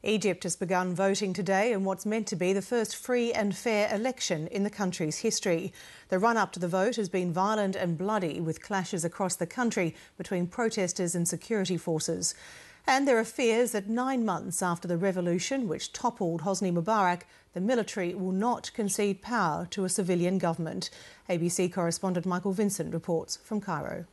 Egypt has begun voting today in what's meant to be the first free and fair election in the country's history. The run-up to the vote has been violent and bloody, with clashes across the country between protesters and security forces. And there are fears that 9 months after the revolution, which toppled Hosni Mubarak, the military will not concede power to a civilian government. ABC correspondent Michael Vincent reports from Cairo.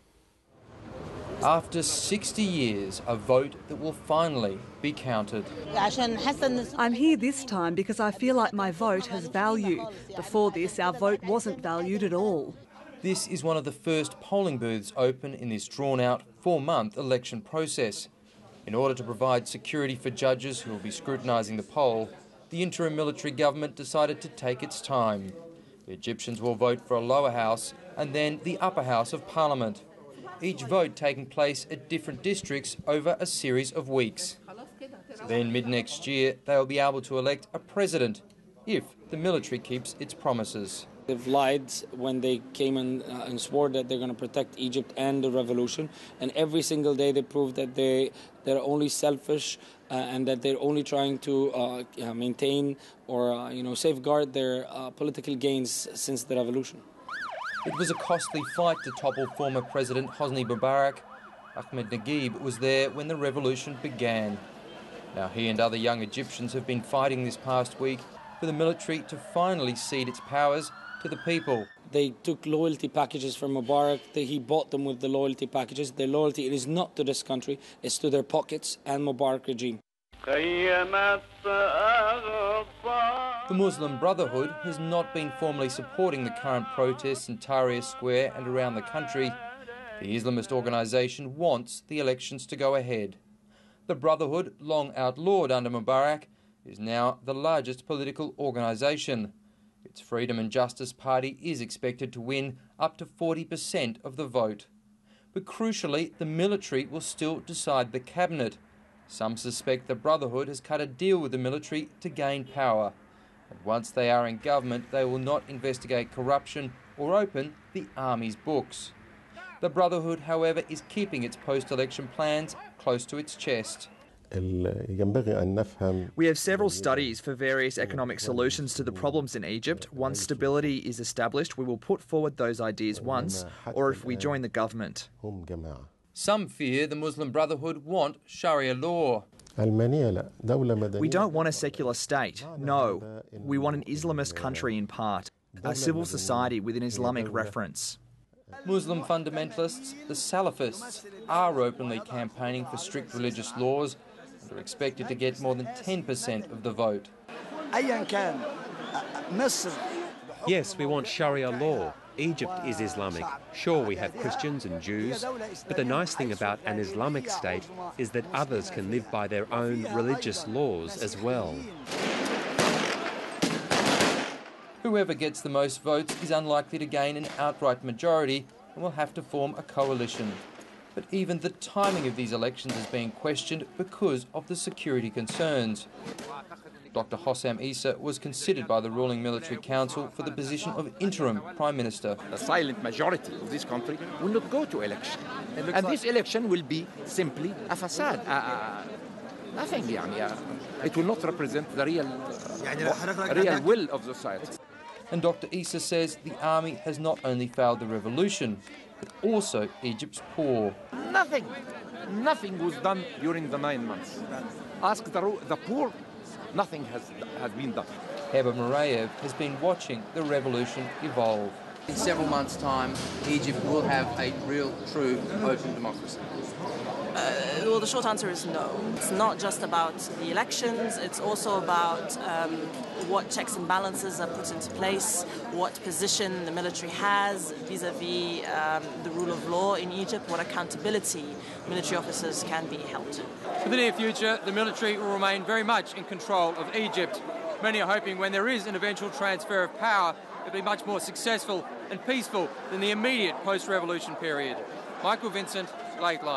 After 60 years, a vote that will finally be counted. I'm here this time because I feel like my vote has value. Before this, our vote wasn't valued at all. This is one of the first polling booths open in this drawn-out 4-month election process. In order to provide security for judges who will be scrutinising the poll, the interim military government decided to take its time. The Egyptians will vote for a lower house and then the upper house of parliament. Each vote taking place at different districts over a series of weeks. Then mid-next year, they will be able to elect a president, if the military keeps its promises. They've lied when they came and swore that they're going to protect Egypt and the revolution, and every single day they prove that they're only selfish and that they're only trying to maintain or safeguard their political gains since the revolution. It was a costly fight to topple former President Hosni Mubarak. Ahmed Naguib was there when the revolution began. Now he and other young Egyptians have been fighting this past week for the military to finally cede its powers to the people. They took loyalty packages from Mubarak. He bought them with the loyalty packages. Their loyalty is not to this country, it's to their pockets and Mubarak regime. The Muslim Brotherhood has not been formally supporting the current protests in Tahrir Square and around the country. The Islamist organisation wants the elections to go ahead. The Brotherhood, long outlawed under Mubarak, is now the largest political organisation. Its Freedom and Justice Party is expected to win up to 40% of the vote. But crucially, the military will still decide the cabinet. Some suspect the Brotherhood has cut a deal with the military to gain power. And once they are in government, they will not investigate corruption or open the army's books. The Brotherhood, however, is keeping its post-election plans close to its chest. We have several studies for various economic solutions to the problems in Egypt. Once stability is established, we will put forward those ideas once, or if we join the government. Some fear the Muslim Brotherhood want Sharia law. We don't want a secular state, no. We want an Islamist country in part, a civil society with an Islamic reference. Muslim fundamentalists, the Salafists, are openly campaigning for strict religious laws and are expected to get more than 10% of the vote. Yes, we want Sharia law. Egypt is Islamic. Sure, we have Christians and Jews, but the nice thing about an Islamic state is that others can live by their own religious laws as well. Whoever gets the most votes is unlikely to gain an outright majority and will have to form a coalition. But even the timing of these elections is being questioned because of the security concerns. Dr. Hosni Mubarak was considered by the ruling military council for the position of interim prime minister. The silent majority of this country will not go to election. And this election will be simply a facade. Nothing, it will not represent the real will of the society. And Dr. Mubarak says the army has not only failed the revolution, but also Egypt's poor. Nothing was done during the 9 months. Ask the poor, nothing has been done. Heba Murayev has been watching the revolution evolve. In several months' time, Egypt will have a real, true, open democracy. Well, the short answer is no. It's not just about the elections, it's also about what checks and balances are put into place, what position the military has vis-à-vis the rule of law in Egypt, what accountability military officers can be held to. For the near future, the military will remain very much in control of Egypt. Many are hoping when there is an eventual transfer of power, it'll be much more successful and peaceful than the immediate post-revolution period. Michael Vincent, Lateline.